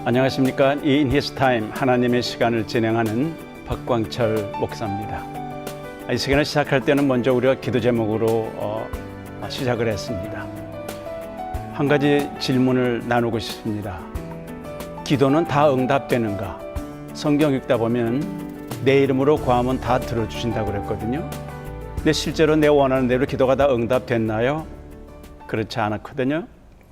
안녕하십니까. In His Time 하나님의 시간을 진행하는 박광철 목사입니다. 이 시간을 시작할 때는 먼저 우리가 기도 제목으로 시작을 했습니다. 한 가지 질문을 나누고 싶습니다. 기도는 다 응답되는가? 성경 읽다 보면 내 이름으로 구하면 다 들어주신다고 그랬거든요. 근데 실제로 내 원하는 대로 기도가 다 응답됐나요? 그렇지 않았거든요.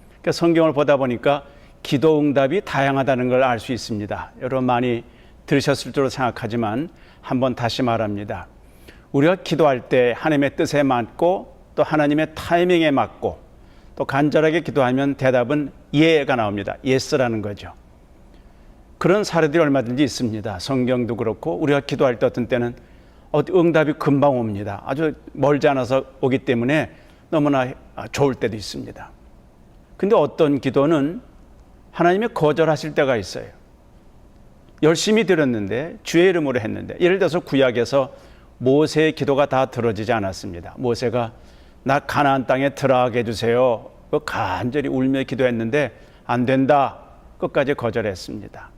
그러니까 성경을 보다 보니까 기도 응답이 다양하다는 걸 알 수 있습니다. 여러분 많이 들으셨을 줄로 생각하지만 한번 다시 말합니다. 우리가 기도할 때 하나님의 뜻에 맞고 또 하나님의 타이밍에 맞고 또 간절하게 기도하면 대답은 예가 나옵니다. 예스라는 거죠. 그런 사례들이 얼마든지 있습니다. 성경도 그렇고 우리가 기도할 때 어떤 때는 응답이 금방 옵니다. 아주 멀지 않아서 오기 때문에 너무나 좋을 때도 있습니다. 근데 어떤 기도는 하나님이 거절하실 때가 있어요. 열심히 드렸는데 주의 이름으로 했는데, 예를 들어서 구약에서 모세의 기도가 다 들어지지 않았습니다. 모세가 나 가나안 땅에 들어가게 해주세요. 간절히 울며 기도했는데 안 된다. 끝까지 거절했습니다.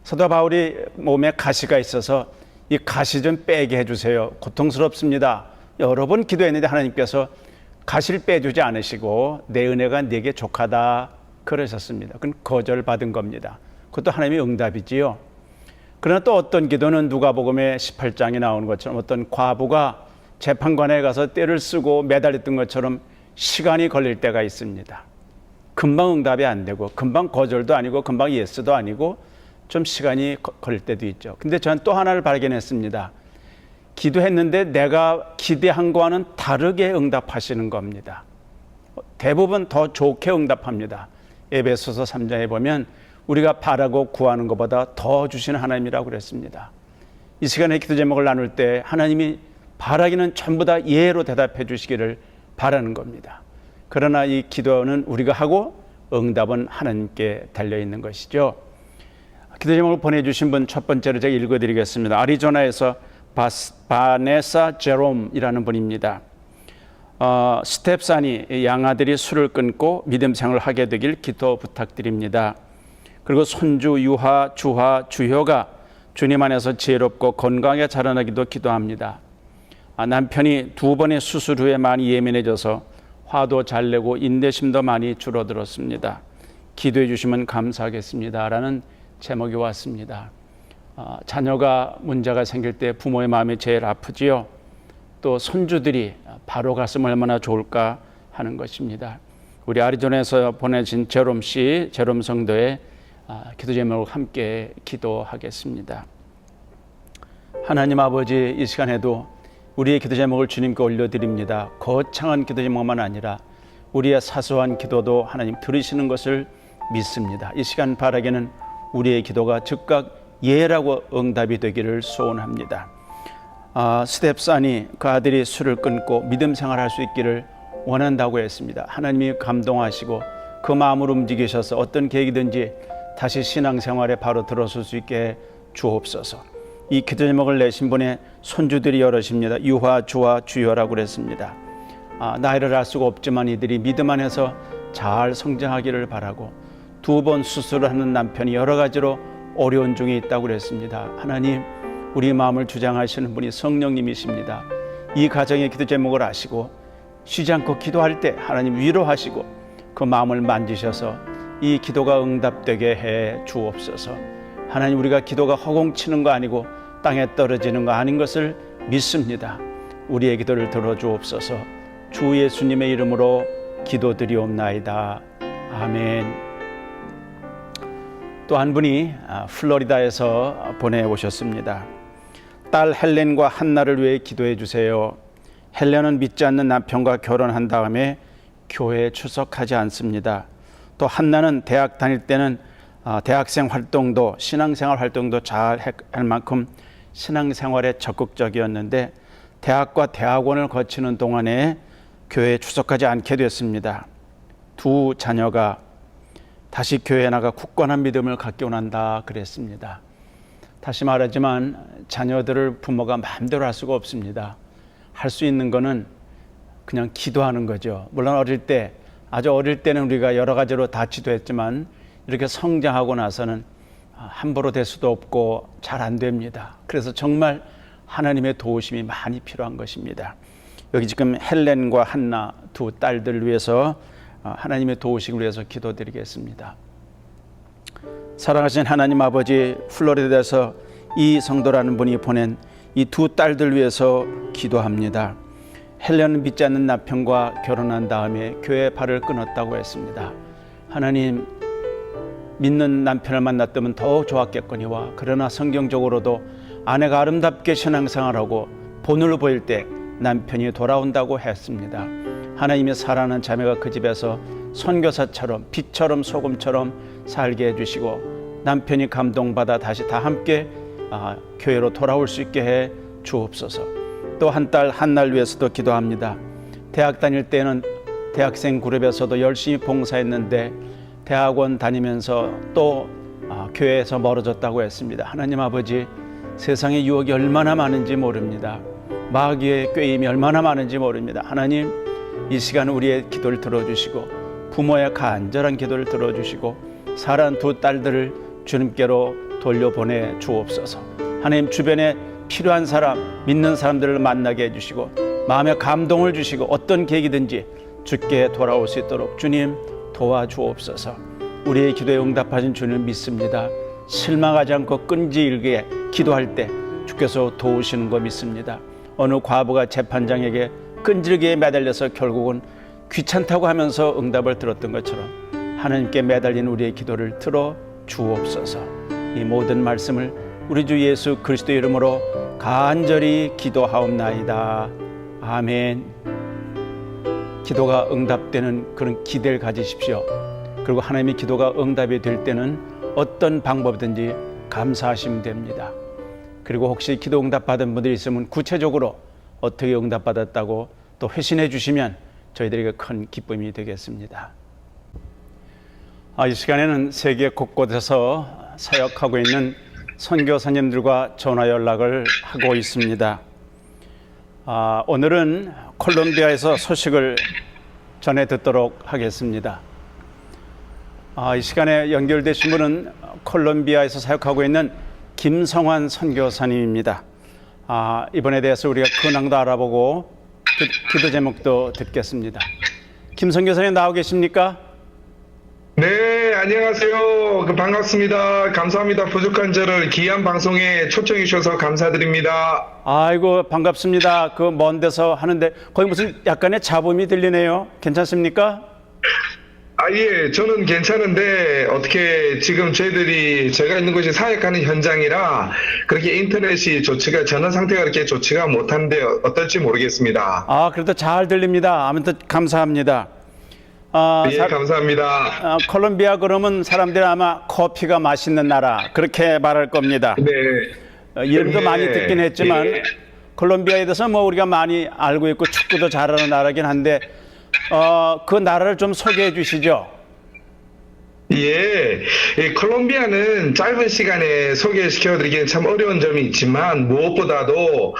사도 바울이 몸에 가시가 있어서 이 가시 좀 빼게 해주세요. 고통스럽습니다. 여러 번 기도했는데 하나님께서 가시를 빼주지 않으시고 내 은혜가 네게 족하다 그러셨습니다. 그건 거절받은 겁니다. 그것도 하나님의 응답이지요. 그러나 또 어떤 기도는 누가복음의 18장에 나오는 것처럼 어떤 과부가 재판관에 가서 떼를 쓰고 매달렸던 것처럼 시간이 걸릴 때가 있습니다. 금방 응답이 안 되고 금방 거절도 아니고 금방 예스도 아니고 좀 시간이 걸릴 때도 있죠. 근데 저는 또 하나를 발견했습니다. 기도했는데 내가 기대한 거와는 다르게 응답하시는 겁니다. 대부분 더 좋게 응답합니다. 에베소서 3장에 보면 우리가 바라고 구하는 것보다 더 주시는 하나님이라고 그랬습니다. 이 시간에 기도 제목을 나눌 때 하나님이 바라기는 전부 다 예로 대답해 주시기를 바라는 겁니다. 그러나 이 기도는 우리가 하고 응답은 하나님께 달려있는 것이죠. 기도 제목을 보내주신 분 첫 번째로 제가 읽어드리겠습니다. 아리조나에서 바네사 제롬이라는 분입니다. 스텝산이 양아들이 술을 끊고 믿음 생활을 하게 되길 기도 부탁드립니다. 그리고 손주 유하, 주하, 주효가 주님 안에서 지혜롭고 건강하게 자라나기도 기도합니다. 남편이 2번의 수술 후에 많이 예민해져서 화도 잘 내고 인내심도 많이 줄어들었습니다. 기도해 주시면 감사하겠습니다. 라는 제목이 왔습니다. 자녀가 문제가 생길 때 부모의 마음이 제일 아프지요. 또 손주들이 바로 갔으면 얼마나 좋을까 하는 것입니다. 우리 아리조나에서 보내신 제롬 씨, 제롬 성도의 기도 제목을 함께 기도하겠습니다. 하나님 아버지, 이 시간에도 우리의 기도 제목을 주님께 올려드립니다. 거창한 기도 제목만 아니라 우리의 사소한 기도도 하나님 들으시는 것을 믿습니다. 이 시간 바라기는 우리의 기도가 즉각 예라고 응답이 되기를 소원합니다. 스텝산이 그 아들이 술을 끊고 믿음 생활할 수 있기를 원한다고 했습니다. 하나님이 감동하시고 그 마음을 움직이셔서 어떤 계획이든지 다시 신앙생활에 바로 들어설 수 있게 주옵소서. 이 기도 제목을 내신 분의 손주들이 여럿입니다. 유화, 주화, 주효라고 그랬습니다. 나이를 알 수가 없지만 이들이 믿음 안에서 잘 성장하기를 바라고 2번 수술을 하는 남편이 여러 가지로 어려운 중에 있다고 그랬습니다. 하나님, 우리 마음을 주장하시는 분이 성령님이십니다. 이 가정의 기도 제목을 아시고 쉬지 않고 기도할 때 하나님 위로하시고 그 마음을 만지셔서 이 기도가 응답되게 해 주옵소서. 하나님, 우리가 기도가 허공치는 거 아니고 땅에 떨어지는 거 아닌 것을 믿습니다. 우리의 기도를 들어주옵소서. 주 예수님의 이름으로 기도드리옵나이다. 아멘. 또 한 분이 플로리다에서 보내오셨습니다. 딸 헬렌과 한나를 위해 기도해 주세요. 헬렌은 믿지 않는 남편과 결혼한 다음에 교회에 출석하지 않습니다. 또 한나는 대학 다닐 때는 대학생 활동도 신앙생활 활동도 잘 할 만큼 신앙생활에 적극적이었는데 대학과 대학원을 거치는 동안에 교회에 출석하지 않게 됐습니다. 2 자녀가 다시 교회에 나가 굳건한 믿음을 갖기 원한다 그랬습니다. 다시 말하지만 자녀들을 부모가 마음대로 할 수가 없습니다. 할 수 있는 거는 그냥 기도하는 거죠. 물론 어릴 때, 아주 어릴 때는 우리가 여러 가지로 다치도 했지만 이렇게 성장하고 나서는 함부로 될 수도 없고 잘 안 됩니다. 그래서 정말 하나님의 도우심이 많이 필요한 것입니다. 여기 지금 헬렌과 한나 두 딸들을 위해서 하나님의 도우심을 위해서 기도드리겠습니다. 사랑하신 하나님 아버지, 플로리다에서 이 성도라는 분이 보낸 이 두 딸들 위해서 기도합니다. 헬렌은 믿지 않는 남편과 결혼한 다음에 교회에 발을 끊었다고 했습니다. 하나님, 믿는 남편을 만났다면 더욱 좋았겠거니와, 그러나 성경적으로도 아내가 아름답게 신앙생활하고 본을 보일 때 남편이 돌아온다고 했습니다. 하나님의 사랑하는 자매가 그 집에서 선교사처럼 빛처럼 소금처럼 살게 해주시고 남편이 감동받아 다시 다 함께 교회로 돌아올 수 있게 해 주옵소서. 또 한 딸 한날 위해서도 기도합니다. 대학 다닐 때는 대학생 그룹에서도 열심히 봉사했는데 대학원 다니면서 또 교회에서 멀어졌다고 했습니다. 하나님 아버지, 세상에 유혹이 얼마나 많은지 모릅니다. 마귀의 꾀임이 얼마나 많은지 모릅니다. 하나님, 이 시간 우리의 기도를 들어주시고 부모의 간절한 기도를 들어주시고 사랑하는 두 딸들을 주님께로 돌려보내 주옵소서. 하나님, 주변에 필요한 사람, 믿는 사람들을 만나게 해주시고 마음의 감동을 주시고 어떤 계기든지 주께 돌아올 수 있도록 주님 도와주옵소서. 우리의 기도에 응답하신 주님을 믿습니다. 실망하지 않고 끈질기게 기도할 때 주께서 도우시는 거 믿습니다. 어느 과부가 재판장에게 끈질기게 매달려서 결국은 귀찮다고 하면서 응답을 들었던 것처럼 하나님께 매달린 우리의 기도를 들어 주옵소서. 이 모든 말씀을 우리 주 예수 그리스도 이름으로 간절히 기도하옵나이다. 아멘. 기도가 응답되는 그런 기대를 가지십시오. 그리고 하나님의 기도가 응답이 될 때는 어떤 방법이든지 감사하시면 됩니다. 그리고 혹시 기도 응답받은 분들이 있으면 구체적으로 어떻게 응답받았다고 또 회신해 주시면 저희들에게 큰 기쁨이 되겠습니다. 이 시간에는 세계 곳곳에서 사역하고 있는 선교사님들과 전화 연락을 하고 있습니다. 오늘은 콜롬비아에서 소식을 전해 듣도록 하겠습니다. 이 시간에 연결되신 분은 콜롬비아에서 사역하고 있는 김성환 선교사님입니다. 이번에 대해서 우리가 근황도 알아보고 기도 제목도 듣겠습니다. 김 선교사님 나오고 계십니까? 네, 안녕하세요. 반갑습니다. 감사합니다. 부족한 저를 귀한 방송에 초청해 주셔서 감사드립니다. 아이고, 반갑습니다. 그 먼 데서 하는데 거기 무슨 약간의 잡음이 들리네요. 괜찮습니까? 예, 저는 괜찮은데 어떻게 지금 제가 있는 곳이 사역하는 현장이라 그렇게 인터넷이 전원 상태가 그렇게 좋지가 못한데 어떨지 모르겠습니다. 그래도 잘 들립니다. 아무튼 감사합니다. 예, 감사합니다. 콜롬비아 그러면 사람들이 아마 커피가 맛있는 나라 그렇게 말할 겁니다. 네. 이름도 네. 많이 듣긴 했지만 예. 콜롬비아에 대해서 뭐 우리가 많이 알고 있고 축구도 잘하는 나라긴 한데 그 나라를 좀 소개해 주시죠. 예, 콜롬비아는 짧은 시간에 소개시켜드리기는 참 어려운 점이 있지만 무엇보다도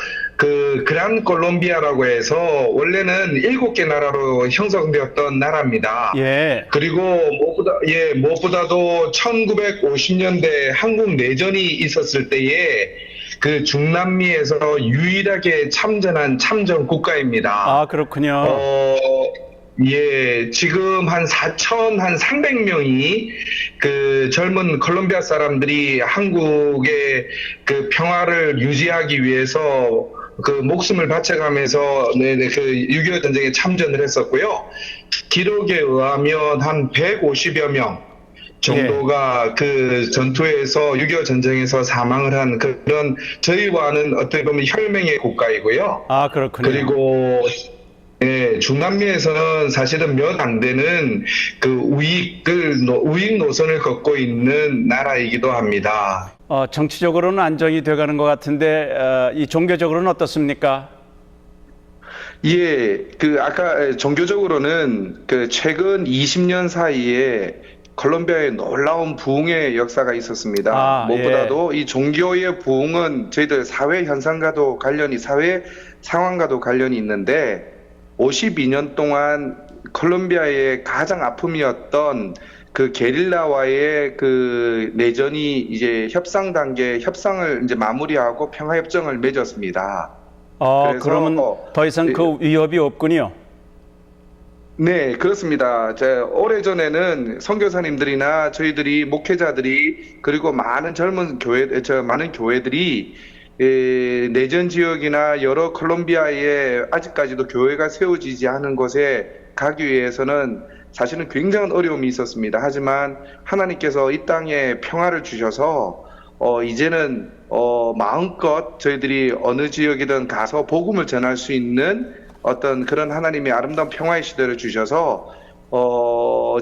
그란 콜롬비아라고 해서 원래는 7개 나라로 형성되었던 나라입니다. 예. 그리고 무엇보다도 1950년대 한국 내전이 있었을 때에 중남미에서 유일하게 참전한 참전 국가입니다. 그렇군요. 예, 지금 한 300명이 젊은 콜롬비아 사람들이 한국의 평화를 유지하기 위해서 목숨을 바쳐가면서 6.25 전쟁에 참전을 했었고요. 기록에 의하면 한 150여 명 정도가 전투에서 6.25 전쟁에서 사망을 한 그런 저희와는 어떻게 보면 혈맹의 국가이고요. 그렇군요. 그리고 예, 중남미에서는 사실은 몇 안 되는 우익 노선을 걷고 있는 나라이기도 합니다. 정치적으로는 안정이 돼가는 것 같은데 이 종교적으로는 어떻습니까? 예, 아까 종교적으로는 최근 20년 사이에 콜롬비아에 놀라운 부흥의 역사가 있었습니다. 무엇보다도 이 종교의 부흥은 저희들 사회 현상과도 사회 상황과도 관련이 있는데 52년 동안 콜롬비아의 가장 아픔이었던 그 게릴라와의 그 내전이 이제 협상 단계 협상을 이제 마무리하고 평화협정을 맺었습니다. 그러면 더 이상 그 위협이 없군요. 네, 그렇습니다. 오래전에는 선교사님들이나 저희들이 목회자들이 그리고 많은 많은 교회들이 내전 지역이나 여러 콜롬비아에 아직까지도 교회가 세워지지 않은 곳에 가기 위해서는 사실은 굉장한 어려움이 있었습니다. 하지만 하나님께서 이 땅에 평화를 주셔서 이제는 마음껏 저희들이 어느 지역이든 가서 복음을 전할 수 있는 어떤 그런 하나님의 아름다운 평화의 시대를 주셔서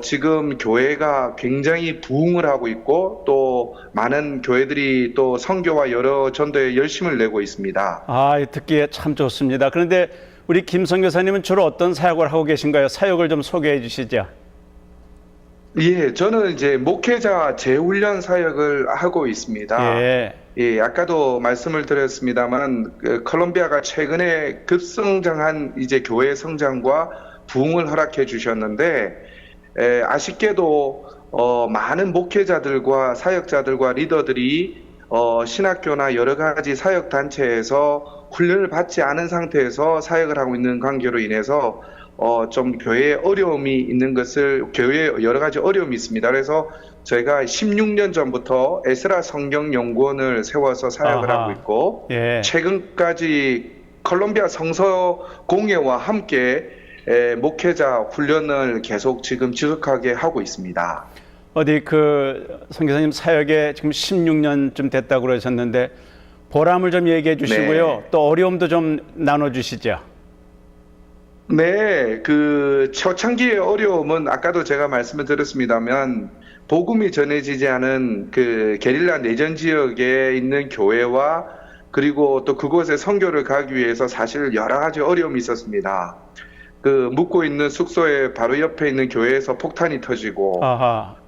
지금 교회가 굉장히 부흥을 하고 있고 또 많은 교회들이 또 선교와 여러 전도에 열심을 내고 있습니다. 듣기에 참 좋습니다. 그런데 우리 김 선교사님은 주로 어떤 사역을 하고 계신가요? 사역을 좀 소개해 주시죠. 예, 저는 이제 목회자 재훈련 사역을 하고 있습니다. 예, 아까도 말씀을 드렸습니다만 콜롬비아가 최근에 급성장한 이제 교회 성장과 부흥을 허락해 주셨는데 아쉽게도 많은 목회자들과 사역자들과 리더들이 신학교나 여러 가지 사역 단체에서 훈련을 받지 않은 상태에서 사역을 하고 있는 관계로 인해서 좀 교회에 어려움이 있는 것을 교회에 여러 가지 어려움이 있습니다. 그래서 저희가 16년 전부터 에스라 성경연구원을 세워서 사역을 하고 있고 최근까지 콜롬비아 성서 공예와 함께 목회자 훈련을 계속 지금 지속하게 하고 있습니다. 어디 그 선교사님 사역에 지금 16년쯤 됐다고 그러셨는데 보람을 좀 얘기해 주시고요. 또 어려움도 좀 나눠 주시죠. 네, 그 초창기의 어려움은 아까도 제가 말씀을 드렸습니다만 복음이 전해지지 않은 그 게릴라 내전 지역에 있는 교회와 그리고 또 그곳에 선교를 가기 위해서 사실 여러 가지 어려움이 있었습니다. 그 묵고 있는 숙소에 바로 옆에 있는 교회에서 폭탄이 터지고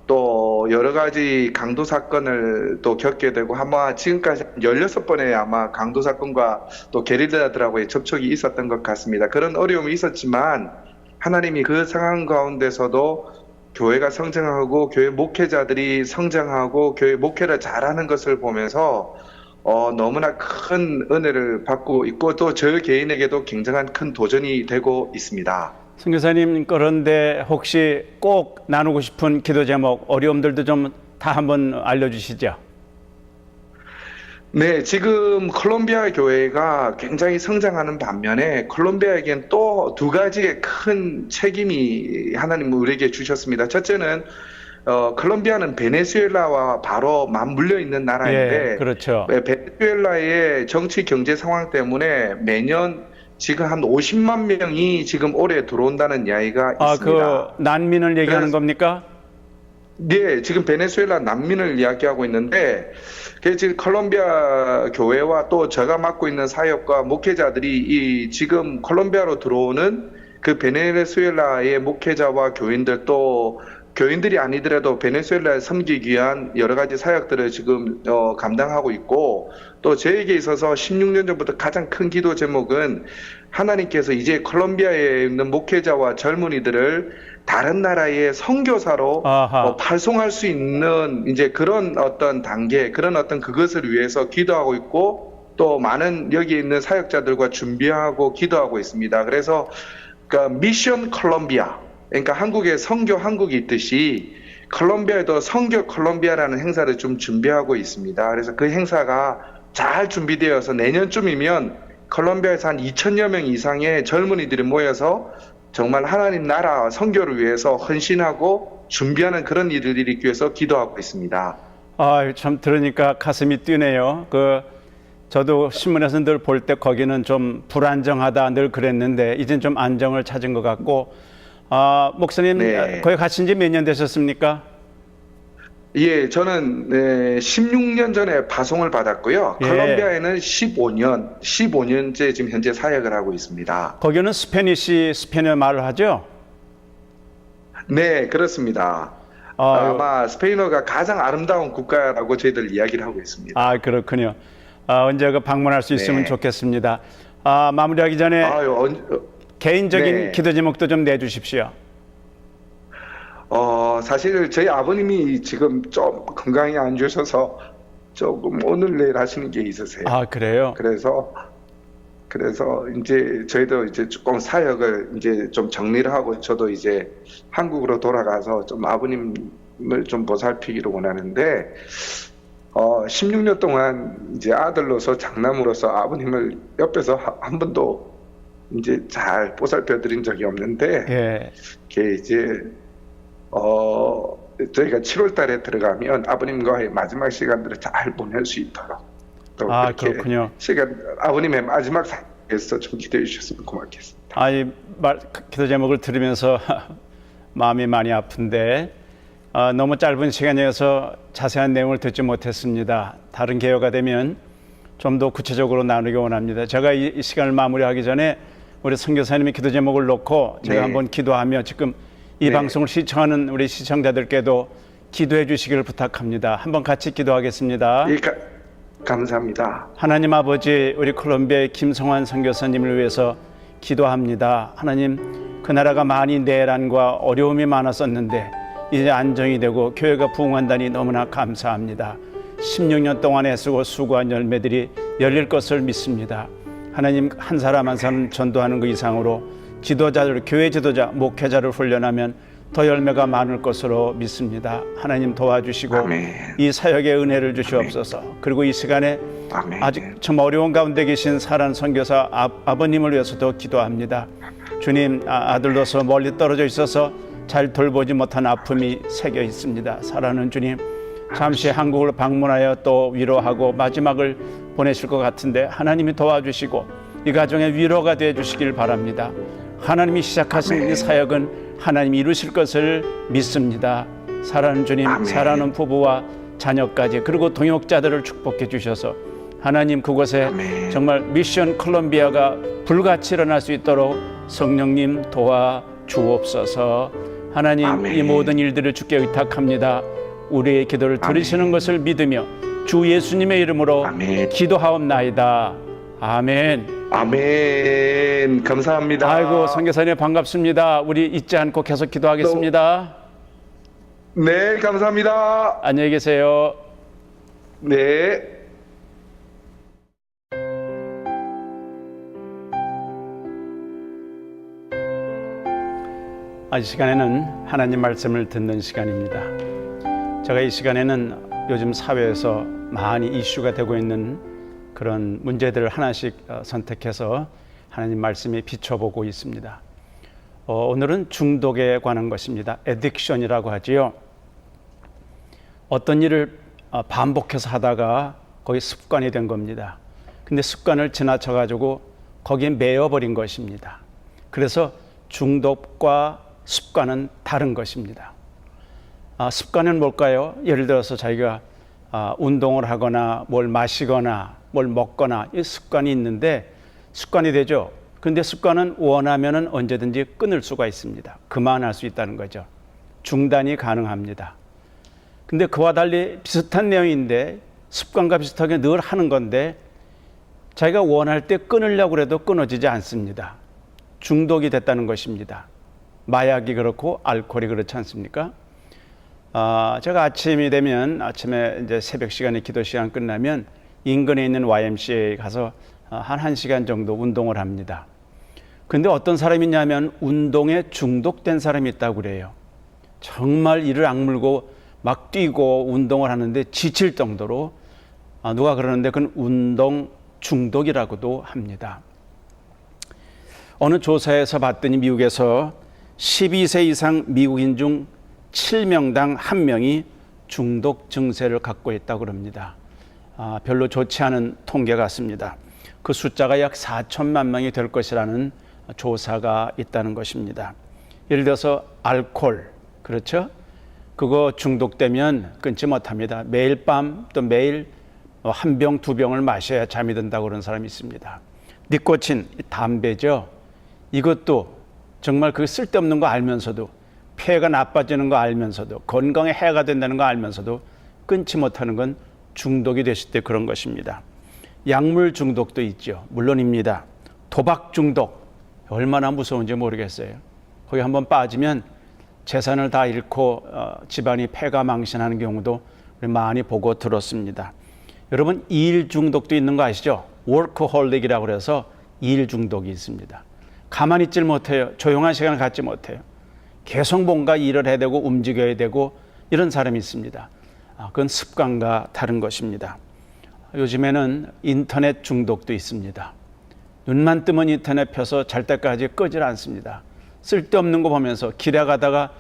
또 여러 가지 강도 사건을 또 겪게 되고 아마 지금까지 16번의 아마 강도 사건과 또 게릴라들하고의 접촉이 있었던 것 같습니다. 그런 어려움이 있었지만 하나님이 그 상황 가운데서도 교회가 성장하고 교회 목회자들이 성장하고 교회 목회를 잘하는 것을 보면서 너무나 큰 은혜를 받고 있고 또 저 개인에게도 굉장한 큰 도전이 되고 있습니다. 선교사님, 그런데 혹시 꼭 나누고 싶은 기도 제목, 어려움들도 좀 다 한번 알려주시죠. 네, 지금 콜롬비아 교회가 굉장히 성장하는 반면에 콜롬비아에겐 또 두 가지의 큰 책임이 하나님 우리에게 주셨습니다. 첫째는 콜롬비아는 베네수엘라와 바로 맞물려 있는 나라인데 그렇죠. 베네수엘라의 정치 경제 상황 때문에 매년 지금 한 50만 명이 지금 올해 들어온다는 이야기가 있습니다. 그 난민을 얘기하는 겁니까? 네, 지금 베네수엘라 난민을 이야기하고 있는데 지금 콜롬비아 교회와 또 제가 맡고 있는 사역과 목회자들이 지금 콜롬비아로 들어오는 그 베네수엘라의 목회자와 교인들 또 교인들이 아니더라도 베네수엘라에 섬기기 위한 여러 가지 사역들을 지금 감당하고 있고 또 저에게 있어서 16년 전부터 가장 큰 기도 제목은 하나님께서 이제 콜롬비아에 있는 목회자와 젊은이들을 다른 나라의 선교사로 발송할 수 있는 이제 그런 어떤 단계, 그런 어떤 그것을 위해서 기도하고 있고 또 많은 여기 있는 사역자들과 준비하고 기도하고 있습니다. 그래서 그 미션 콜롬비아, 그러니까 한국에 선교 한국이 있듯이 콜롬비아에도 선교 콜롬비아라는 행사를 좀 준비하고 있습니다. 그래서 그 행사가 잘 준비되어서 내년쯤이면 콜롬비아에서 한 2,000여 명 이상의 젊은이들이 모여서 정말 하나님 나라 선교를 위해서 헌신하고 준비하는 그런 일들이 있기 위해서 기도하고 있습니다. 참 들으니까 가슴이 뛰네요. 저도 신문에서 늘 볼 때 거기는 좀 불안정하다 늘 그랬는데 이젠 좀 안정을 찾은 것 같고 목사님 거기 가신 지 몇 년 되셨습니까? 예, 저는 16년 전에 파송을 받았고요. 콜롬비아에는 15년째 지금 현재 사역을 하고 있습니다. 거기는 스페인어 말을 하죠? 네, 그렇습니다. 아마 스페인어가 가장 아름다운 국가라고 저희들 이야기를 하고 있습니다. 그렇군요. 언제 방문할 수 있으면 좋겠습니다. 마무리하기 전에 개인적인 기도 제목도 좀 내주십시오. 사실 저희 아버님이 지금 좀 건강이 안 좋으셔서 조금 오늘 내일 하시는 게 있으세요. 아, 그래요? 그래서 이제 저희도 이제 조금 사역을 이제 좀 정리를 하고 저도 이제 한국으로 돌아가서 좀 아버님을 좀 보살피기를 원하는데 16년 동안 이제 아들로서 장남으로서 아버님을 옆에서 한 번도 이제 잘 보살펴 드린 적이 없는데 예. 이게 이제 저희가 7월 달에 들어가면 아버님과의 마지막 시간들을 잘 보낼 수 있도록 또 아, 그렇게 그렇군요. 아버님의 마지막 사역에서 좀 기대해 주셨으면 고맙겠습니다. 기도 제목을 들으면서 마음이 많이 아픈데 너무 짧은 시간이어서 자세한 내용을 듣지 못했습니다. 다른 기회가 되면 좀 더 구체적으로 나누기 원합니다. 제가 이 시간을 마무리하기 전에 우리 선교사님이 기도 제목을 놓고 제가 네. 한번 기도하며 지금 이 방송을 시청하는 우리 시청자들께도 기도해 주시기를 부탁합니다. 한번 같이 기도하겠습니다. 감사합니다. 하나님 아버지, 우리 콜롬비아의 김성환 선교사님을 위해서 기도합니다. 하나님, 그 나라가 많이 내란과 어려움이 많았었는데 이제 안정이 되고 교회가 부흥한다니 너무나 감사합니다. 16년 동안 애쓰고 수고한 열매들이 열릴 것을 믿습니다. 하나님, 한 사람 한 사람 전도하는 그 이상으로 지도자들, 교회 지도자, 목회자를 훈련하면 더 열매가 많을 것으로 믿습니다. 하나님 도와주시고 아멘. 이 사역의 은혜를 주시옵소서. 그리고 이 시간에 아멘. 아직 참 어려운 가운데 계신 사랑 선교사 아버님을 위해서도 기도합니다. 주님, 아들로서 멀리 떨어져 있어서 잘 돌보지 못한 아픔이 새겨 있습니다. 사랑하는 주님, 잠시 한국을 방문하여 또 위로하고 마지막을 보내실 것 같은데 하나님이 도와주시고 이 가정의 위로가 되어 주시길 바랍니다. 하나님이 시작하신 아멘. 이 사역은 하나님이 이루실 것을 믿습니다. 사랑하는 주님, 아멘. 사랑하는 부부와 자녀까지 그리고 동역자들을 축복해 주셔서 하나님, 그곳에 아멘. 정말 미션 콜롬비아가 불같이 일어날 수 있도록 성령님 도와주옵소서. 하나님, 아멘. 이 모든 일들을 주께 의탁합니다. 우리의 기도를 들으시는 것을 믿으며 주 예수님의 이름으로 아멘. 기도하옵나이다. 아멘. 아멘. 감사합니다. 아이고, 선교사님 반갑습니다. 우리 잊지 않고 계속 기도하겠습니다. 네, 감사합니다. 안녕히 계세요. 네. 이 시간에는 하나님 말씀을 듣는 시간입니다. 제가 이 시간에는 요즘 사회에서 많이 이슈가 되고 있는 그런 문제들을 하나씩 선택해서 하나님 말씀에 비춰보고 있습니다. 오늘은 중독에 관한 것입니다. 에딕션이라고 하지요. 어떤 일을 반복해서 하다가 거의 습관이 된 겁니다. 근데 습관을 지나쳐가지고 거기에 매여버린 것입니다. 그래서 중독과 습관은 다른 것입니다. 습관은 뭘까요? 예를 들어서 자기가 운동을 하거나 뭘 마시거나 뭘 먹거나 이 습관이 있는데 습관이 되죠. 그런데 습관은 원하면은 언제든지 끊을 수가 있습니다. 그만할 수 있다는 거죠. 중단이 가능합니다. 근데 그와 달리 비슷한 내용인데 습관과 비슷하게 늘 하는 건데 자기가 원할 때 끊으려고 해도 끊어지지 않습니다. 중독이 됐다는 것입니다. 마약이 그렇고 알코올이 그렇지 않습니까? 제가 아침이 되면 아침에 이제 새벽 시간에 기도 시간 끝나면 인근에 있는 YMCA에 가서 한 1시간 정도 운동을 합니다. 근데 어떤 사람이 있냐면 운동에 중독된 사람이 있다고 그래요. 정말 이를 악물고 막 뛰고 운동을 하는데 지칠 정도로 누가 그러는데 그건 운동 중독이라고도 합니다. 어느 조사에서 봤더니 미국에서 12세 이상 미국인 중 7명당 1명이 중독 증세를 갖고 있다고 합니다. 별로 좋지 않은 통계 같습니다. 그 숫자가 약 4천만 명이 될 것이라는 조사가 있다는 것입니다. 예를 들어서 알코올, 그렇죠? 그거 중독되면 끊지 못합니다. 매일 밤 또 매일 한 병, 두 병을 마셔야 잠이 든다고 그런 사람이 있습니다. 니코틴, 담배죠. 이것도 정말 그 쓸데없는 거 알면서도 폐가 나빠지는 거 알면서도 건강에 해가 된다는 거 알면서도 끊지 못하는 건 중독이 됐을 때 그런 것입니다. 약물 중독도 있죠. 물론입니다. 도박 중독 얼마나 무서운지 모르겠어요. 거기 한번 빠지면 재산을 다 잃고 집안이 패가망신하는 경우도 우리 많이 보고 들었습니다. 여러분, 일 중독도 있는 거 아시죠? 워커홀릭이라고 그래서 일 중독이 있습니다. 가만히 있질 못해요. 조용한 시간을 갖지 못해요. 계속 뭔가 일을 해야 되고 움직여야 되고 이런 사람이 있습니다. 그건 습관과 다른 것입니다. 요즘에는 인터넷 중독도 있습니다. 눈만 뜨면 인터넷 펴서 잘 때까지 끄질 않습니다. 쓸데없는 거 보면서 길에 가다가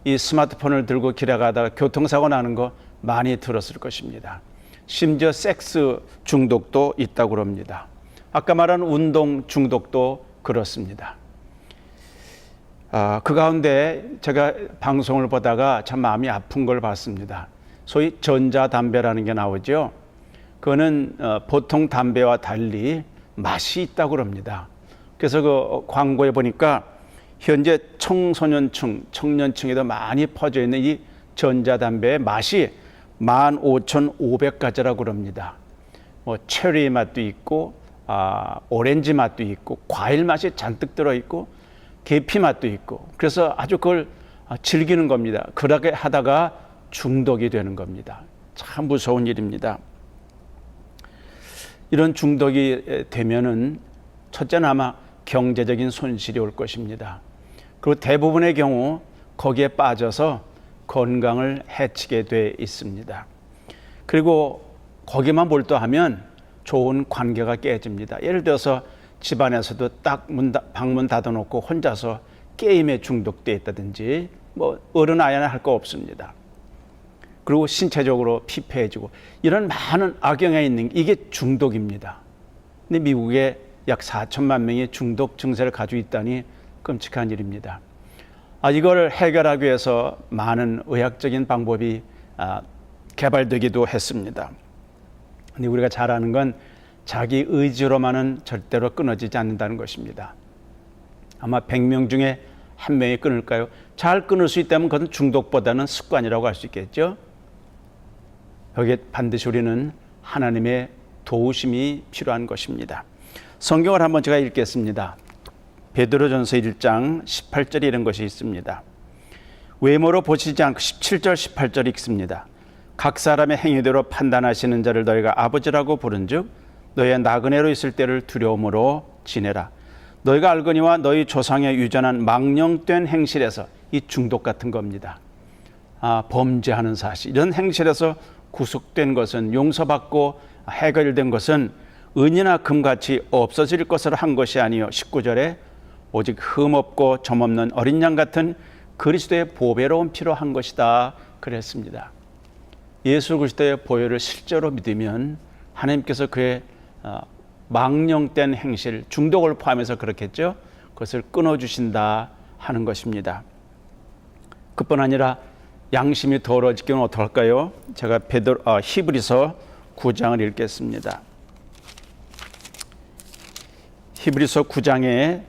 이 스마트폰을 들고 길에 가다가 교통사고 나는 거 많이 들었을 것입니다. 심지어 섹스 중독도 있다고 합니다. 아까 말한 운동 중독도 그렇습니다. 그 가운데 제가 방송을 보다가 참 마음이 아픈 걸 봤습니다. 소위 전자담배라는 게 나오죠. 그거는 보통 담배와 달리 맛이 있다고 합니다. 그래서 그 광고에 보니까 현재 청소년층, 청년층에도 많이 퍼져 있는 이 전자담배의 맛이 15,500가지라고 합니다. 뭐 체리 맛도 있고, 오렌지 맛도 있고, 과일 맛이 잔뜩 들어있고, 계피 맛도 있고, 그래서 아주 그걸 즐기는 겁니다. 그렇게 하다가 중독이 되는 겁니다. 참 무서운 일입니다. 이런 중독이 되면은 첫째는 아마 경제적인 손실이 올 것입니다. 그리고 대부분의 경우 거기에 빠져서 건강을 해치게 돼 있습니다. 그리고 거기만 몰두하면 좋은 관계가 깨집니다. 예를 들어서 집안에서도 딱 방문 닫아놓고 혼자서 게임에 중독돼 있다든지 뭐 어른 아이나 할 거 없습니다. 그리고 신체적으로 피폐해지고 이런 많은 악영향이 있는 이게 중독입니다. 근데 미국에 약 4천만 명이 중독 증세를 가지고 있다니 끔찍한 일입니다. 이걸 해결하기 위해서 많은 의학적인 방법이 개발되기도 했습니다. 근데 우리가 잘 아는 건 자기 의지로만은 절대로 끊어지지 않는다는 것입니다. 아마 100명 중에 한 명이 끊을까요? 잘 끊을 수 있다면 그건 중독보다는 습관이라고 할 수 있겠죠. 여기에 반드시 우리는 하나님의 도우심이 필요한 것입니다. 성경을 한번 제가 읽겠습니다. 베드로전서 1장 18절에 이런 것이 있습니다. 외모로 보시지 않고 17절 18절 읽습니다. 각 사람의 행위대로 판단하시는 자를 너희가 아버지라고 부른즉 너희의 나그네로 있을 때를 두려움으로 지내라. 너희가 알거니와 너희 조상의 유전한 망령된 행실에서 이 중독 같은 겁니다. 범죄하는 사실 이런 행실에서 구속된 것은 용서받고 해결된 것은 은이나 금같이 없어질 것을 한 것이 아니요 19절에 오직 흠없고 점없는 어린 양 같은 그리스도의 보배로운 피로 한 것이다 그랬습니다. 예수 그리스도의 보혈을 실제로 믿으면 하나님께서 그의 망령된 행실, 중독을 포함해서 그렇겠죠. 그것을 끊어주신다 하는 것입니다. 그뿐 아니라 양심이 더러워지기는 어떨까요? 제가 히브리서 9장을 읽겠습니다. 히브리서 9장에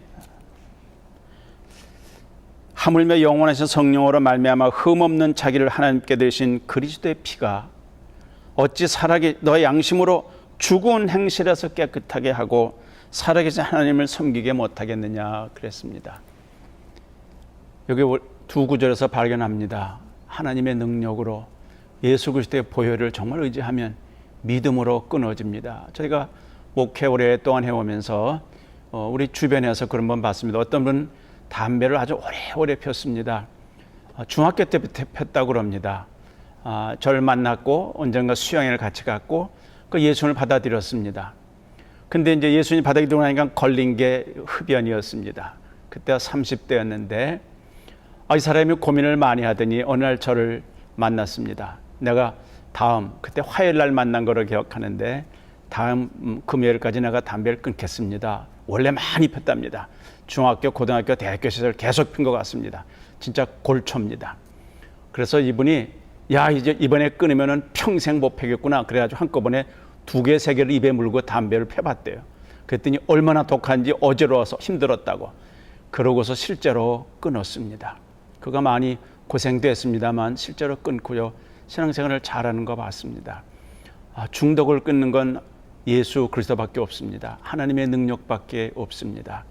하물며 영원하신 성령으로 말미암아 흠없는 자기를 하나님께 드리신 그리스도의 피가 어찌 너의 양심으로 죽은 행실에서 깨끗하게 하고 살아계신 하나님을 섬기게 못하겠느냐 그랬습니다. 여기 두 구절에서 발견합니다. 하나님의 능력으로 예수 그리스도의 보혈을 정말 의지하면 믿음으로 끊어집니다. 저희가 목회 오랫동안 해오면서 우리 주변에서 그런 분 봤습니다. 어떤 분은 담배를 아주 오래오래 폈습니다. 중학교 때부터 폈다고 합니다. 저를 만났고 언젠가 수영회를 같이 갔고 그 예수님을 받아들였습니다. 근데 이제 예수님 받아들이고 나니까 걸린 게 흡연이었습니다. 그때가 30대였는데 이 사람이 고민을 많이 하더니 어느 날 저를 만났습니다. 내가 그때 화요일 날 만난 거를 기억하는데 다음 금요일까지 내가 담배를 끊겠습니다. 원래 많이 폈답니다. 중학교, 고등학교, 대학교 시절 계속 핀 것 같습니다. 진짜 골초입니다. 그래서 이분이 이제 이번에 끊으면은 평생 못 펴겠구나. 그래가지고 한꺼번에 2개, 3개를 입에 물고 담배를 펴봤대요. 그랬더니 얼마나 독한지 어지러워서 힘들었다고. 그러고서 실제로 끊었습니다. 그가 많이 고생도 했습니다만 실제로 끊고요. 신앙생활을 잘하는 거 봤습니다. 중독을 끊는 건 예수 그리스도밖에 없습니다. 하나님의 능력밖에 없습니다.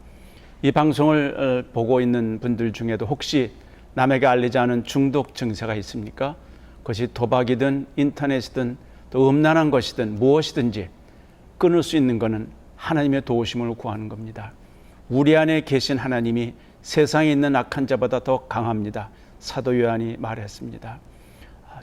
이 방송을 보고 있는 분들 중에도 혹시 남에게 알리지 않은 중독 증세가 있습니까? 그것이 도박이든 인터넷이든 또 음란한 것이든 무엇이든지 끊을 수 있는 것은 하나님의 도우심을 구하는 겁니다. 우리 안에 계신 하나님이 세상에 있는 악한 자보다 더 강합니다. 사도 요한이 말했습니다.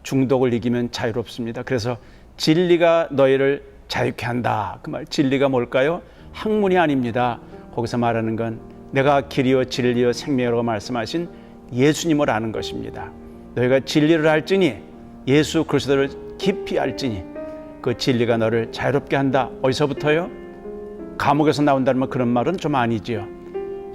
중독을 이기면 자유롭습니다. 그래서 진리가 너희를 자유케 한다. 그 말, 진리가 뭘까요? 학문이 아닙니다. 거기서 말하는 건 내가 길이요 진리요 생명이라고 말씀하신 예수님을 아는 것입니다. 너희가 진리를 알지니 예수 그리스도를 깊이 알지니 그 진리가 너를 자유롭게 한다. 어디서부터요? 감옥에서 나온다는 그런 말은 좀 아니지요.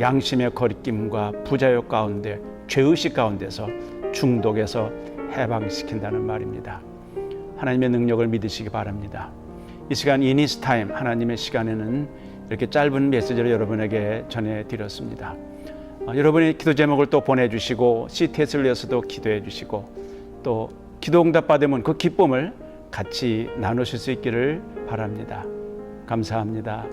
양심의 거리낌과 부자욕 가운데 죄의식 가운데서 중독에서 해방시킨다는 말입니다. 하나님의 능력을 믿으시기 바랍니다. 이 시간 이니스 타임 하나님의 시간에는 이렇게 짧은 메시지를 여러분에게 전해드렸습니다. 여러분이 기도 제목을 또 보내주시고 CTS를 위해서도 기도해 주시고 또 기도 응답 받으면 그 기쁨을 같이 나누실 수 있기를 바랍니다. 감사합니다.